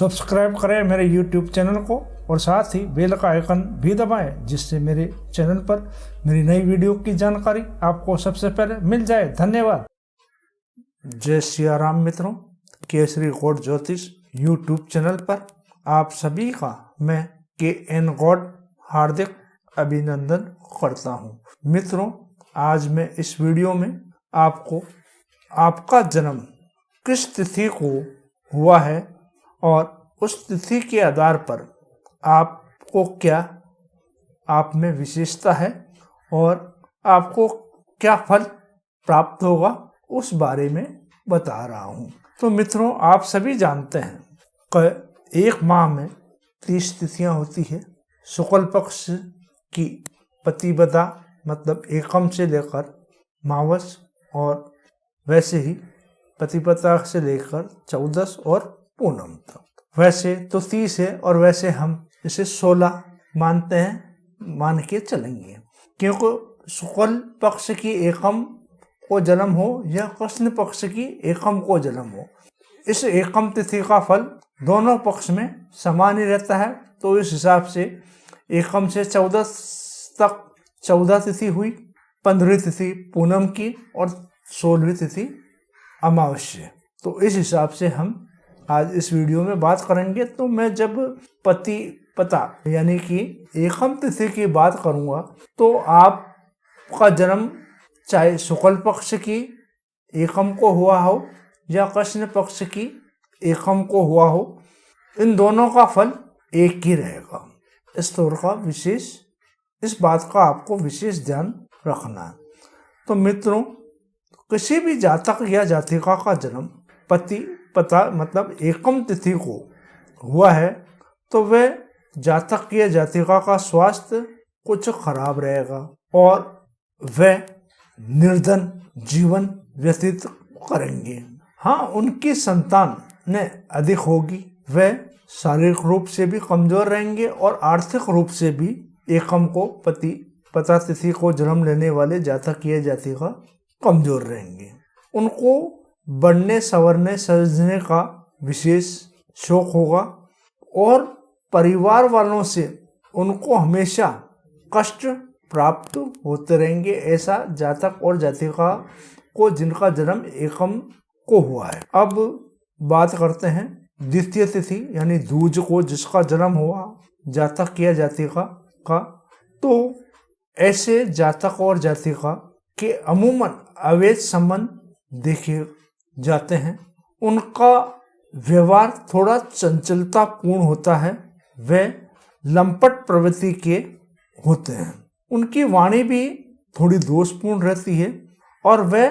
Subscribe करें मेरे YouTube channel को और साथ ही बेल का आइकन भी दबाएं, जिससे मेरे चैनल पर मेरी नई वीडियो की जानकारी आपको सबसे पहले मिल जाए। धन्यवाद। जय सिया राम मित्रों, केसरी गॉड ज्योतिष YouTube चैनल पर आप सभी का मैं KN गॉड हार्दिक अभिनंदन करता हूँ। मित्रों, आज मैं इस वीडियो में आपको आपका जन्म किस तिथि को हुआ है और उस तिथि के आधार पर आपको क्या आप में विशेषता है और आपको क्या फल प्राप्त होगा उस बारे में बता रहा हूँ। तो मित्रों, आप सभी जानते हैं कि एक माह में 30 तिथियां होती है। शुक्ल पक्ष की प्रतिपदा मतलब एकम से लेकर मावस और वैसे ही प्रतिपदा से लेकर 14 और पूनम तक। वैसे तो 30 है और वैसे हम इसे 16 मानते हैं, मान के चलेंगे, क्योंकि शुक्ल पक्ष की एकम को जन्म हो या कृष्ण पक्ष की एकम को जन्म हो, इस एकम तिथि का फल दोनों पक्ष में समान ही रहता है। तो इस हिसाब से एकम से 14 तक 14 तिथि हुई, 15वीं तिथि पूनम की और 16वीं तिथि अमावस्या। तो इस हिसाब से हम आज इस वीडियो में बात करेंगे। तो मैं जब पता यानी कि एकम तिथि की बात करूंगा तो आपका जन्म चाहे शुक्ल पक्ष की एकम को हुआ हो या कृष्ण पक्ष की एकम को हुआ हो, इन दोनों का फल एक ही रहेगा। इस बात का आपको विशेष ध्यान रखना है। तो मित्रों, किसी भी जातक या जातिका का जन्म पता मतलब एकम तिथि को हुआ है तो वह जातक या जातिका का स्वास्थ्य कुछ खराब रहेगा और वह निर्धन जीवन व्यतीत करेंगे। हाँ, उनकी संतान ने अधिक होगी, वह शारीरिक रूप से भी कमजोर रहेंगे और आर्थिक रूप से भी एकम को पता तिथि को जन्म लेने वाले जातक या जातिका कमजोर रहेंगे। उनको बढ़ने संवरने सजने का विशेष शौक होगा और परिवार वालों से उनको हमेशा कष्ट प्राप्त होते रहेंगे। ऐसा जातक और जातिका को जिनका जन्म एकम को हुआ है। अब बात करते हैं द्वितीय तिथि यानी दूज को जिसका जन्म हुआ जातक या जातिका का। तो ऐसे जातक और जातिका के अमूमन अवैध संबंध देखे जाते हैं। उनका व्यवहार थोड़ा चंचलता पूर्ण होता है, वे लंपट प्रवृत्ति के होते हैं। उनकी वाणी भी थोड़ी दोषपूर्ण रहती है और वे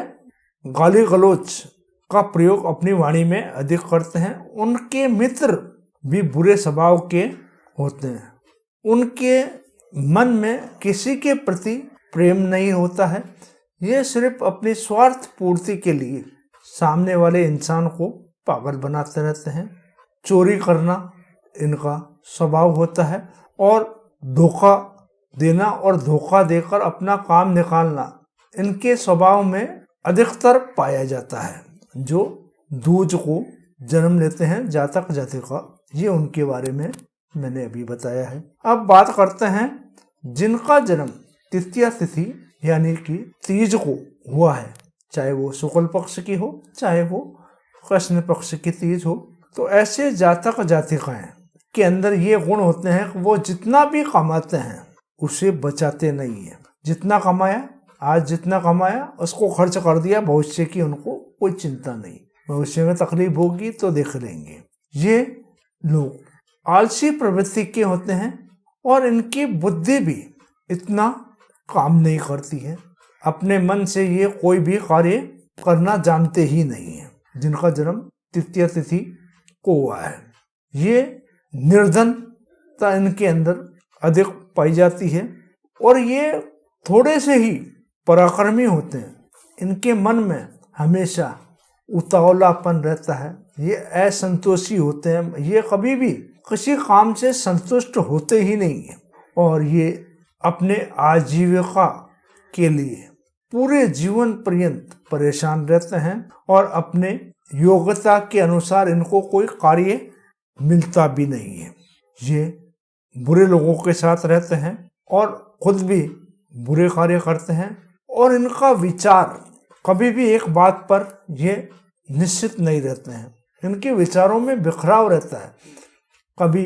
गाली गलौज का प्रयोग अपनी वाणी में अधिक करते हैं। उनके मित्र भी बुरे स्वभाव के होते हैं। उनके मन में किसी के प्रति प्रेम नहीं होता है। ये सिर्फ अपनी स्वार्थ पूर्ति के लिए सामने वाले इंसान को पागल बनाते रहते हैं। चोरी करना इनका स्वभाव होता है और धोखा देना और धोखा देकर अपना काम निकालना इनके स्वभाव में अधिकतर पाया जाता है। जो दूज को जन्म लेते हैं जातक जातिका, ये उनके बारे में मैंने अभी बताया है। अब बात करते हैं जिनका जन्म तृतीया तिथि यानी कि तीज को हुआ है, चाहे वो शुक्ल पक्ष की हो चाहे वो कृष्ण पक्ष की तीज हो। तो ऐसे जातक जातिकाएं के अंदर ये गुण होते हैं कि वो जितना भी कमाते हैं उसे बचाते नहीं है। जितना कमाया आज जितना कमाया उसको खर्च कर दिया, भविष्य की उनको कोई चिंता नहीं, भविष्य में तकलीफ होगी तो देख लेंगे। ये लोग आलसी प्रवृत्ति के होते हैं और इनकी बुद्धि भी इतना काम नहीं करती है। अपने मन से ये कोई भी कार्य करना जानते ही नहीं है जिनका जन्म तृतीय तिथि को हुआ है। ये निर्धनता इनके अंदर अधिक पाई जाती है और ये थोड़े से ही पराक्रमी होते हैं। इनके मन में हमेशा उतावलापन रहता है, ये असंतोषी होते हैं, ये कभी भी किसी काम से संतुष्ट होते ही नहीं है और ये अपने आजीविका के लिए पूरे जीवन पर्यंत परेशान रहते हैं और अपने योग्यता के अनुसार इनको कोई कार्य मिलता भी नहीं है। ये बुरे लोगों के साथ रहते हैं और खुद भी बुरे कार्य करते हैं, और इनका विचार कभी भी एक बात पर ये निश्चित नहीं रहते हैं। इनके विचारों में बिखराव रहता है, कभी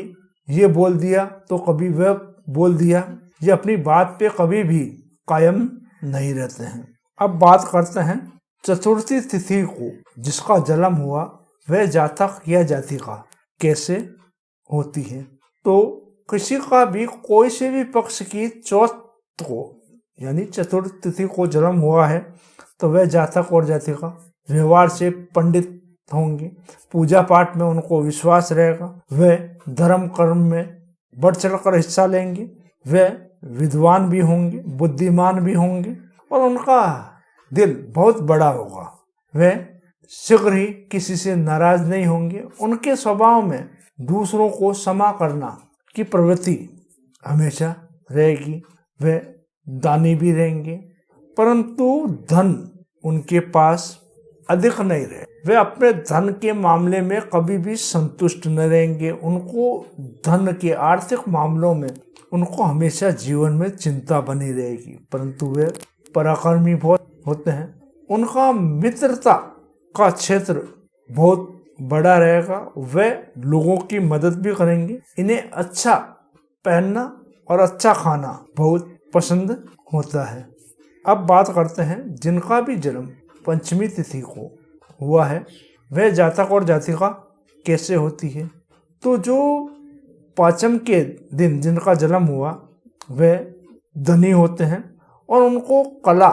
ये बोल दिया तो कभी वह बोल दिया। ये अपनी बात पे कभी भी कायम नहीं रहते हैं। अब बात करते हैं चतुर्थी तिथि को जिसका जन्म हुआ वह जातक या जातिका कैसे होती है। तो किसी का भी कोई से भी पक्ष की चौथ को यानी चतुर्थ तिथि को जन्म हुआ है तो वह जातक और जातिका व्यवहार से पंडित होंगे, पूजा पाठ में उनको विश्वास रहेगा, वे धर्म कर्म में बढ़ चढ़कर हिस्सा लेंगे, वे विद्वान भी होंगे, बुद्धिमान भी होंगे और उनका दिल बहुत बड़ा होगा। वे शीघ्र ही किसी से नाराज नहीं होंगे। उनके स्वभाव में दूसरों को क्षमा करना की प्रवृत्ति हमेशा रहेगी। वे दानी भी रहेंगे, परंतु धन उनके पास अधिक नहीं रहे। वे अपने धन के मामले में कभी भी संतुष्ट न रहेंगे। उनको धन के आर्थिक मामलों में उनको हमेशा जीवन में चिंता बनी रहेगी, परंतु वे पराक्रमी बहुत होते हैं। उनका मित्रता का क्षेत्र बहुत बड़ा रहेगा। वे लोगों की मदद भी करेंगे। इन्हें अच्छा पहनना और अच्छा खाना बहुत पसंद होता है। अब बात करते हैं जिनका भी जन्म पंचमी तिथि को हुआ है वह जातक और जातिका कैसे होती है। तो जो पाँचम के दिन जिनका जन्म हुआ वह धनी होते हैं और उनको कला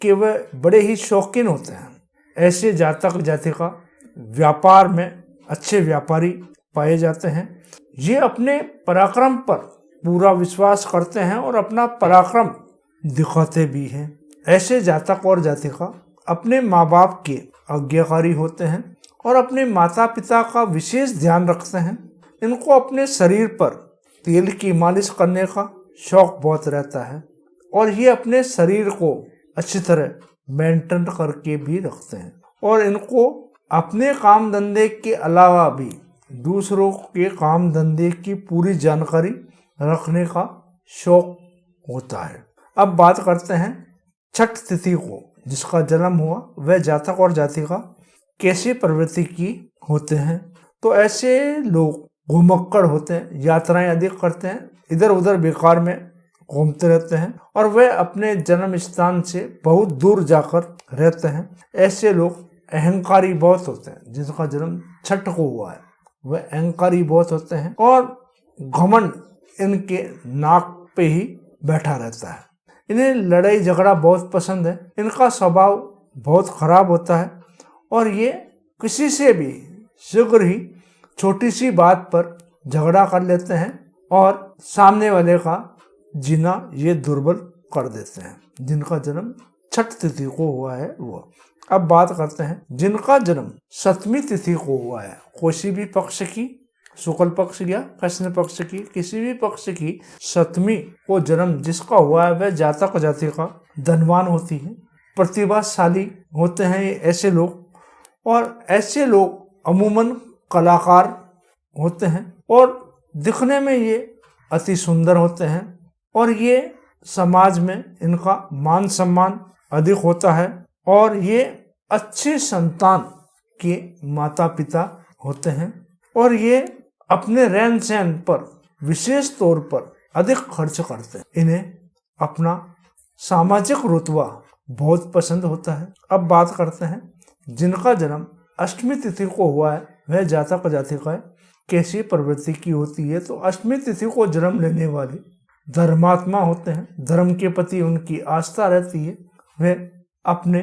के वह बड़े ही शौकीन होते हैं। ऐसे जातक जातिका व्यापार में अच्छे व्यापारी पाए जाते हैं। ये अपने पराक्रम पर पूरा विश्वास करते हैं और अपना पराक्रम दिखाते भी हैं। ऐसे जातक और जातिका अपने माँ बाप के आज्ञाकारी होते हैं और अपने माता पिता का विशेष ध्यान रखते हैं। इनको अपने शरीर पर तेल की मालिश करने का शौक बहुत रहता है और ये अपने शरीर को अच्छी तरह मेंटेन करके भी रखते हैं। और इनको अपने काम धंधे के अलावा भी दूसरों के काम धंधे की पूरी जानकारी रखने का शौक होता है। अब बात करते हैं छठ तिथि को जिसका जन्म हुआ वह जातक और जातिका कैसी प्रवृत्ति की होते हैं। तो ऐसे लोग घुमक्कड़ होते हैं, यात्राएं अधिक करते हैं, इधर उधर बेकार में घूमते रहते हैं और वे अपने जन्म स्थान से बहुत दूर जाकर रहते हैं। ऐसे लोग अहंकारी बहुत होते हैं। जिसका जन्म छठ को हुआ है वह अहंकारी बहुत होते हैं और घमंड इनके नाक पे ही बैठा रहता है। इन्हें लड़ाई झगड़ा बहुत पसंद है। इनका स्वभाव बहुत खराब होता है और ये किसी से भी शीघ्र ही छोटी सी बात पर झगड़ा कर लेते हैं और सामने वाले का जीना ये दुर्बल कर देते हैं। जिनका जन्म छठ तिथि को हुआ है वो। अब बात करते हैं जिनका जन्म सप्तमी तिथि को हुआ है, किसी भी पक्ष की, शुक्ल पक्ष या कृष्ण पक्ष की, किसी भी पक्ष की सप्तमी को जन्म जिसका हुआ है वह जातक जातिका धनवान होती है, प्रतिभाशाली होते हैं ये ऐसे लोग। और ऐसे लोग अमूमन कलाकार होते हैं और दिखने में ये अति सुंदर होते हैं और ये समाज में इनका मान सम्मान अधिक होता है और ये अच्छे संतान के माता पिता होते हैं और ये अपने रहन सहन पर विशेष तौर पर अधिक खर्च करते हैं। इन्हें अपना सामाजिक रुतबा बहुत पसंद होता है। अब बात करते हैं जिनका जन्म अष्टमी तिथि को हुआ है वह जातक जातिका कैसी प्रवृत्ति की होती है। तो अष्टमी तिथि को जन्म लेने वाले धर्मात्मा होते हैं। धर्म के प्रति उनकी आस्था रहती है। वे अपने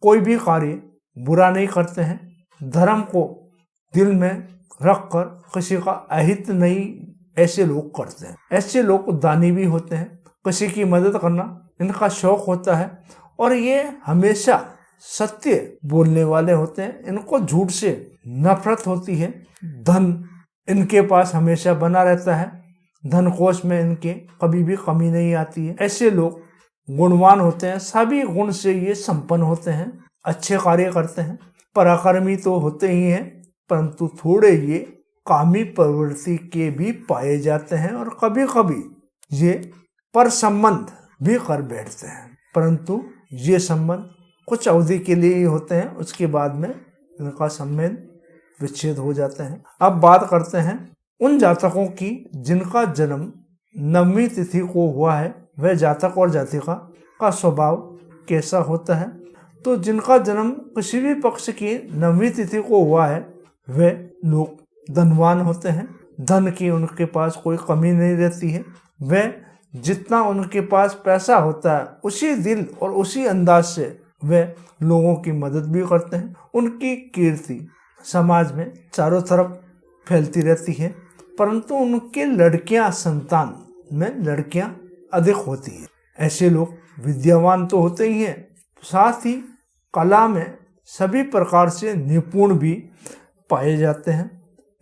कोई भी कार्य बुरा नहीं करते हैं। धर्म को दिल में रखकर किसी का अहित नहीं ऐसे लोग करते हैं। ऐसे लोग दानी भी होते हैं। किसी की मदद करना इनका शौक होता है और ये हमेशा सत्य बोलने वाले होते हैं। इनको झूठ से नफरत होती है। धन इनके पास हमेशा बना रहता है। धन कोष में इनके कभी भी कमी नहीं आती है। ऐसे लोग गुणवान होते हैं। सभी गुण से ये संपन्न होते हैं, अच्छे कार्य करते हैं, पराक्रमी तो होते ही हैं, परंतु थोड़े ये कामी प्रवृत्ति के भी पाए जाते हैं और कभी कभी ये पर संबंध भी कर बैठते हैं, परंतु ये संबंध कुछ अवधि के लिए ही होते हैं, उसके बाद में इनका संबंध विच्छेद हो जाते हैं। अब बात करते हैं उन जातकों की जिनका जन्म 9वीं तिथि को हुआ है, वह जातक और जातिका का स्वभाव कैसा होता है। तो जिनका जन्म किसी भी पक्ष की 9वीं तिथि को हुआ है, वे लोग धनवान होते हैं, धन की उनके पास कोई कमी नहीं रहती है। वे जितना उनके पास पैसा होता है उसी दिल और उसी अंदाज से वे लोगों की मदद भी करते हैं। उनकी कीर्ति समाज में चारों तरफ फैलती रहती है, परंतु उनके लड़कियां संतान में लड़कियां अधिक होती हैं। ऐसे लोग विद्यावान तो होते ही हैं, साथ ही कला में सभी प्रकार से निपुण भी पाए जाते हैं।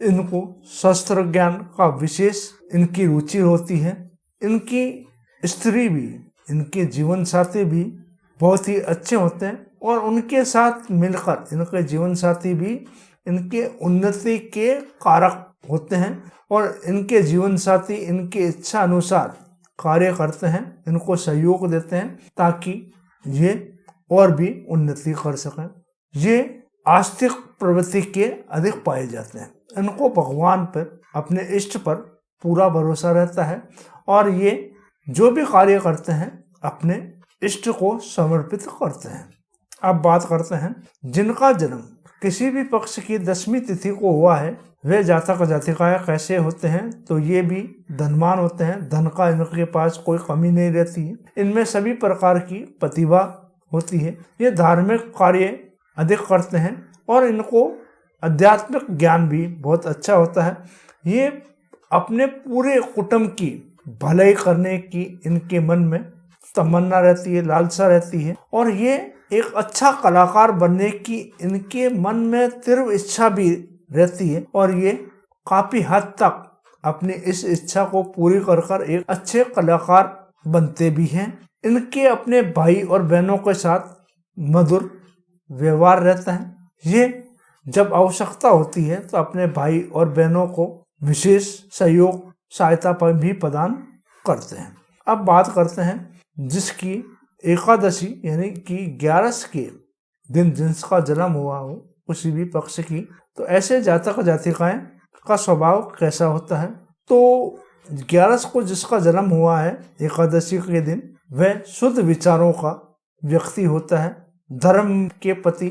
इनको शस्त्र ज्ञान का विशेष इनकी रुचि होती है। इनकी स्त्री भी, इनके जीवन साथी भी बहुत ही अच्छे होते हैं और उनके साथ मिलकर इनके जीवन साथी भी इनके उन्नति के कारक होते हैं और इनके जीवन साथी इनके इच्छा अनुसार कार्य करते हैं, इनको सहयोग देते हैं ताकि ये और भी उन्नति कर सकें। ये आस्तिक प्रवृत्ति के अधिक पाए जाते हैं। इनको भगवान पर, अपने इष्ट पर पूरा भरोसा रहता है और ये जो भी कार्य करते हैं अपने इष्ट को समर्पित करते हैं। अब बात करते हैं जिनका जन्म किसी भी पक्ष की 10वीं तिथि को हुआ है, वे जातक जातिकाएं कैसे होते हैं। तो ये भी धनवान होते हैं, धन का इनके पास कोई कमी नहीं रहती है। इनमें सभी प्रकार की प्रतिभा होती है। ये धार्मिक कार्य अधिक करते हैं और इनको आध्यात्मिक ज्ञान भी बहुत अच्छा होता है। ये अपने पूरे कुटुंब की भलाई करने की इनके मन में तमन्ना रहती है, लालसा रहती है और ये एक अच्छा कलाकार बनने की इनके मन में तीव्र इच्छा भी रहती है और ये काफी हद तक अपनी इस इच्छा को पूरी कर एक अच्छे कलाकार बनते भी हैं। इनके अपने भाई और बहनों के साथ मधुर व्यवहार रहता है। ये जब आवश्यकता होती है तो अपने भाई और बहनों को विशेष सहयोग सहायता पर भी प्रदान करते हैं। अब बात करते हैं जिसकी एकादशी यानी कि 11 के दिन जिसका जन्म हुआ हो किसी भी पक्ष की, तो ऐसे जातक जातिकाएं का स्वभाव कैसा होता है। तो 11 को जिसका जन्म हुआ है एकादशी के दिन, वह शुद्ध विचारों का व्यक्ति होता है। धर्म के प्रति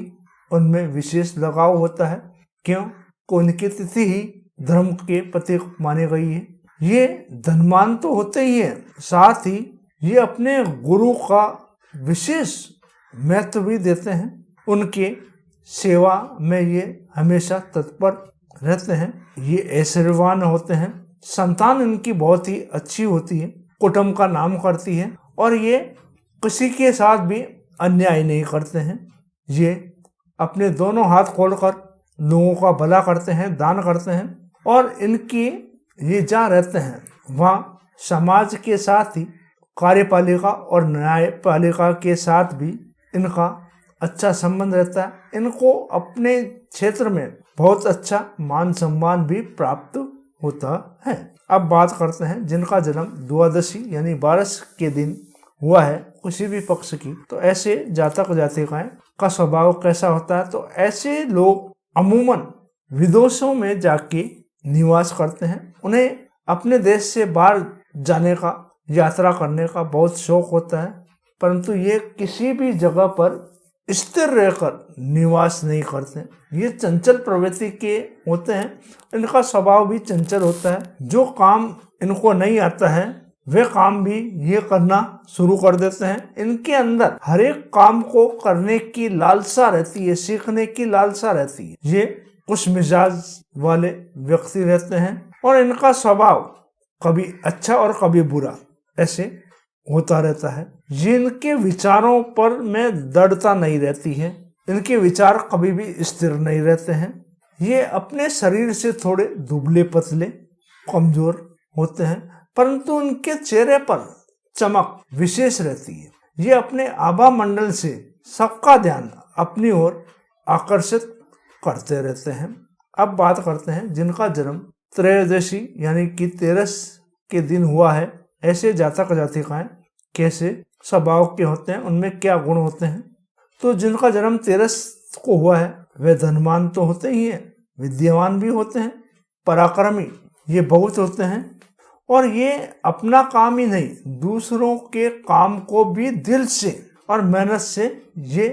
उनमें विशेष लगाव होता है, क्यों को उनकी तिथि ही धर्म के प्रतीक मानी गई है। ये धनवान तो होते ही है, साथ ही ये अपने गुरु का विशेष महत्व भी देते हैं। उनके सेवा में ये हमेशा तत्पर रहते हैं। ये ऐश्वर्यवान होते हैं, संतान इनकी बहुत ही अच्छी होती है, कुटुंब का नाम करती है और ये किसी के साथ भी अन्याय नहीं करते हैं। ये अपने दोनों हाथ खोलकर लोगों का भला करते हैं, दान करते हैं और इनकी ये जहाँ रहते हैं वहाँ समाज के साथ ही कार्यपालिका और न्यायपालिका के साथ भी इनका अच्छा संबंध रहता है। इनको अपने क्षेत्र में बहुत अच्छा मान सम्मान भी प्राप्त होता है। अब बात करते हैं जिनका जन्म द्वादशी यानी 12 के दिन हुआ है किसी भी पक्ष की, तो ऐसे जातक जातिकाएं का स्वभाव कैसा होता है। तो ऐसे लोग अमूमन विदेशों में जाके निवास करते हैं। उन्हें अपने देश से बाहर जाने का, यात्रा करने का बहुत शौक होता है, परंतु ये किसी भी जगह पर स्थिर रहकर निवास नहीं करते। ये चंचल प्रवृत्ति के होते हैं, इनका स्वभाव भी चंचल होता है। जो काम इनको नहीं आता है वे काम भी ये करना शुरू कर देते हैं। इनके अंदर हर एक काम को करने की लालसा रहती है, सीखने की लालसा रहती है। ये कुछ मिजाज वाले व्यक्ति रहते हैं और इनका स्वभाव कभी अच्छा और कभी बुरा ऐसे होता रहता है। ये इनके विचारों पर में दृढ़ता नहीं रहती है, इनके विचार कभी भी स्थिर नहीं रहते हैं। ये अपने शरीर से थोड़े दुबले पतले कमजोर होते हैं, परंतु उनके चेहरे पर चमक विशेष रहती है। ये अपने आभा मंडल से सबका ध्यान अपनी ओर आकर्षित करते रहते हैं। अब बात करते हैं जिनका जन्म त्रयोदशी यानी कि 13 के दिन हुआ है, ऐसे जातक जातिकाएं कैसे स्वभाव के होते हैं, उनमें क्या गुण होते हैं। तो जिनका जन्म 13 को हुआ है वे धनवान तो होते ही हैं, विद्यावान भी होते हैं, पराक्रमी ये बहुत होते हैं, और ये अपना काम ही नहीं दूसरों के काम को भी दिल से और मेहनत से ये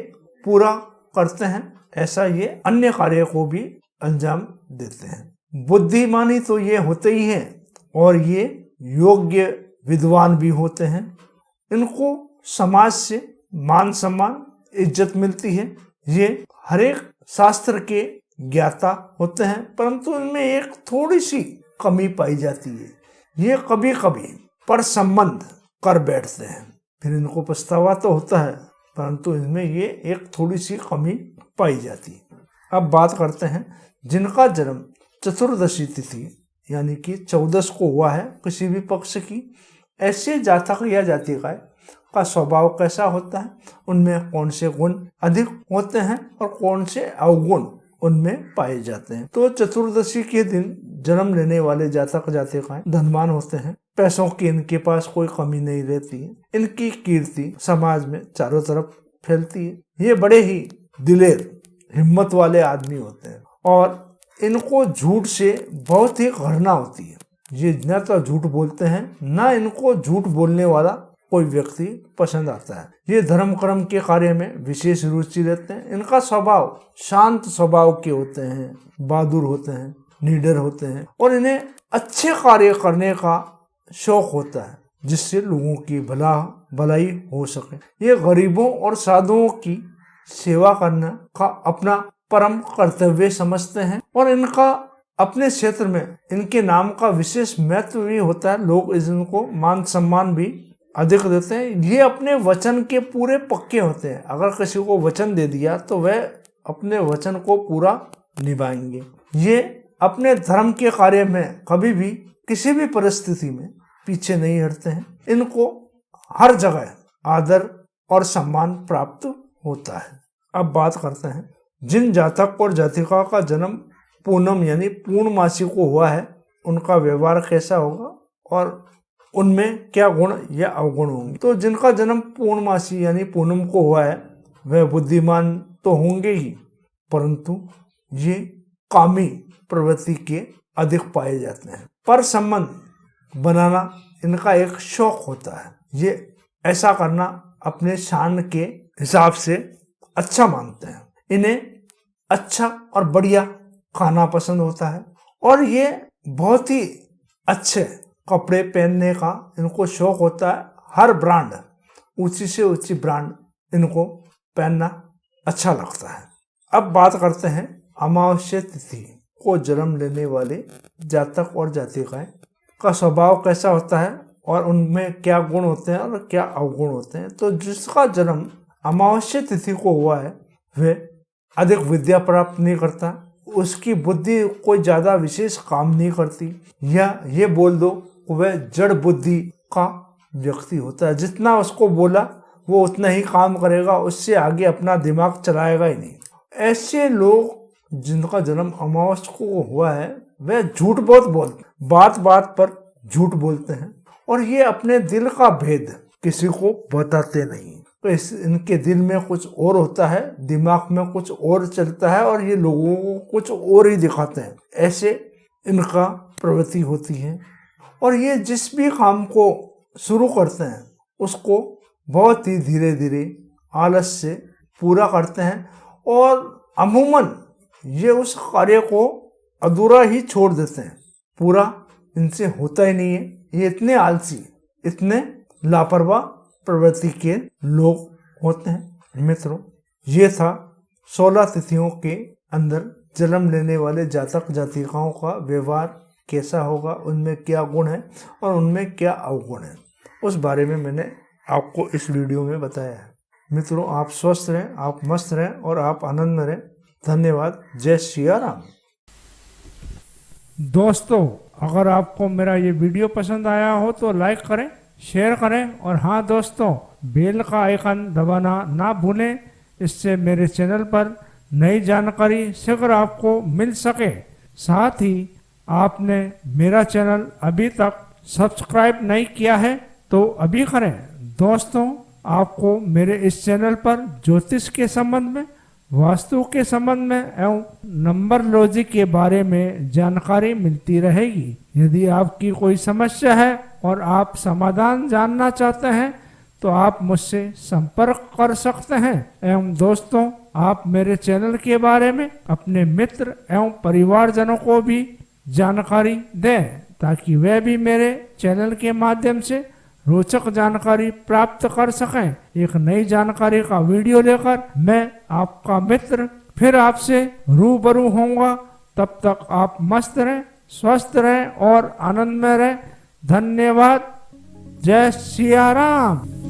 पूरा करते हैं, ऐसा ये अन्य कार्य को भी अंजाम देते हैं। बुद्धिमानी तो ये होते ही हैं और ये योग्य विद्वान भी होते हैं। इनको समाज से मान सम्मान इज्जत मिलती है। ये हर एक शास्त्र के ज्ञाता होते हैं, परंतु इनमें एक थोड़ी सी कमी पाई जाती है। ये कभी कभी पर संबंध कर बैठते हैं, फिर इनको पछतावा तो होता है, परंतु इनमें ये एक थोड़ी सी कमी पाई जाती है। अब बात करते हैं जिनका जन्म चतुर्दशी तिथि यानी कि 14 को हुआ है किसी भी पक्ष की, ऐसे जातक या जातिकाएं का स्वभाव कैसा होता है, उनमें कौन से गुण अधिक होते हैं और कौन से अवगुण उनमें पाए जाते हैं। तो चतुर्दशी के दिन जन्म लेने वाले जातक जातिकाएं धनवान होते हैं, पैसों की इनके पास कोई कमी नहीं रहती है, इनकी कीर्ति समाज में चारों तरफ फैलती है। ये बड़े ही दिलेर हिम्मत वाले आदमी होते हैं और इनको झूठ से बहुत ही घृणा होती है। ये न तो झूठ बोलते हैं, ना इनको झूठ बोलने वाला कोई व्यक्ति पसंद आता है। ये धर्म कर्म के कार्य में विशेष रुचि लेते हैं। इनका स्वभाव शांत स्वभाव के होते हैं, बहादुर होते हैं, निडर होते हैं और इन्हें अच्छे कार्य करने का शौक होता है जिससे लोगों की भलाई हो सके। ये गरीबों और साधुओं की सेवा करने का अपना परम कर्तव्य समझते हैं और इनका अपने क्षेत्र में इनके नाम का विशेष महत्व भी होता है। लोग इनको मान सम्मान भी अधिक देते हैं। ये अपने वचन के पूरे पक्के होते हैं। अगर किसी को वचन दे दिया तो वह अपने वचन को पूरा निभाएंगे। ये अपने धर्म के कार्य में कभी भी किसी भी परिस्थिति में पीछे नहीं हटते हैं। इनको हर जगह आदर और सम्मान प्राप्त होता है। अब बात करते हैं जिन जातक और जातिका का जन्म पूनम यानी पूर्णमासी को हुआ है, उनका व्यवहार कैसा होगा और उनमें क्या गुण या अवगुण होंगे। तो जिनका जन्म पूर्णमासी यानी पूनम को हुआ है वह बुद्धिमान तो होंगे ही, परंतु ये कामी प्रवृत्ति के अधिक पाए जाते हैं। पर संबंध बनाना इनका एक शौक होता है। ये ऐसा करना अपने शान के हिसाब से अच्छा मानते हैं। इन्हें अच्छा और बढ़िया खाना पसंद होता है और ये बहुत ही अच्छे कपड़े पहनने का इनको शौक होता है। हर ब्रांड, ऊंची से ऊंची ब्रांड इनको पहनना अच्छा लगता है। अब बात करते हैं अमावस्या तिथि को जन्म लेने वाले जातक और जातिकाएं का स्वभाव कैसा होता है और उनमें क्या गुण होते हैं और क्या अवगुण होते हैं। तो जिसका जन्म अमावस्या तिथि को हुआ है वह अधिक विद्या प्राप्त नहीं करता, उसकी बुद्धि कोई ज़्यादा विशेष काम नहीं करती, या ये बोल दो वह जड़ बुद्धि का व्यक्ति होता है। जितना उसको बोला वो उतना ही काम करेगा, उससे आगे अपना दिमाग चलाएगा ही नहीं। ऐसे लोग जिनका जन्म अमावस्या को हुआ है वह झूठ बहुत बोलते, बात बात पर झूठ बोलते हैं और ये अपने दिल का भेद किसी को बताते नहीं। तो इनके दिल में कुछ और होता है, दिमाग में कुछ और चलता है और ये लोगों को कुछ और ही दिखाते हैं। ऐसे इनका प्रवृत्ति होती है और ये जिस भी काम को शुरू करते हैं उसको बहुत ही धीरे धीरे आलस से पूरा करते हैं और अमूमन ये उस कार्य को अधूरा ही छोड़ देते हैं। पूरा इनसे होता ही नहीं है। ये इतने आलसी, इतने लापरवाह प्रवृत्ति के लोग होते हैं। मित्रों, ये था 16 तिथियों के अंदर जन्म लेने वाले जातक जातिकाओं का व्यवहार कैसा होगा, उनमें क्या गुण है और उनमें क्या अवगुण है, उस बारे में मैंने आपको इस वीडियो में बताया है। मित्रों, आप स्वस्थ रहें, आप मस्त रहें और आप आनंद में रहें। धन्यवाद। जय सिया राम। दोस्तों, अगर आपको मेरा ये वीडियो पसंद आया हो तो लाइक करें, शेयर करें और हाँ दोस्तों, बेल का आइकन दबाना ना भूलें। इससे मेरे चैनल पर नई जानकारी शीघ्र आपको मिल सके। साथ ही आपने मेरा चैनल अभी तक सब्सक्राइब नहीं किया है तो अभी करें। दोस्तों, आपको मेरे इस चैनल पर ज्योतिष के संबंध में, वास्तु के संबंध में एवं नंबरलॉजी के बारे में जानकारी मिलती रहेगी। यदि आपकी कोई समस्या है और आप समाधान जानना चाहते हैं तो आप मुझसे संपर्क कर सकते हैं। एवं दोस्तों, आप मेरे चैनल के बारे में अपने मित्र एवं परिवारजनों को भी जानकारी दें ताकि वे भी मेरे चैनल के माध्यम से रोचक जानकारी प्राप्त कर सकें। एक नई जानकारी का वीडियो लेकर मैं आपका मित्र फिर आपसे रूबरू होऊंगा। तब तक आप मस्त रहें, स्वस्थ रहें और आनंद में रहें। धन्यवाद। जय सिया राम।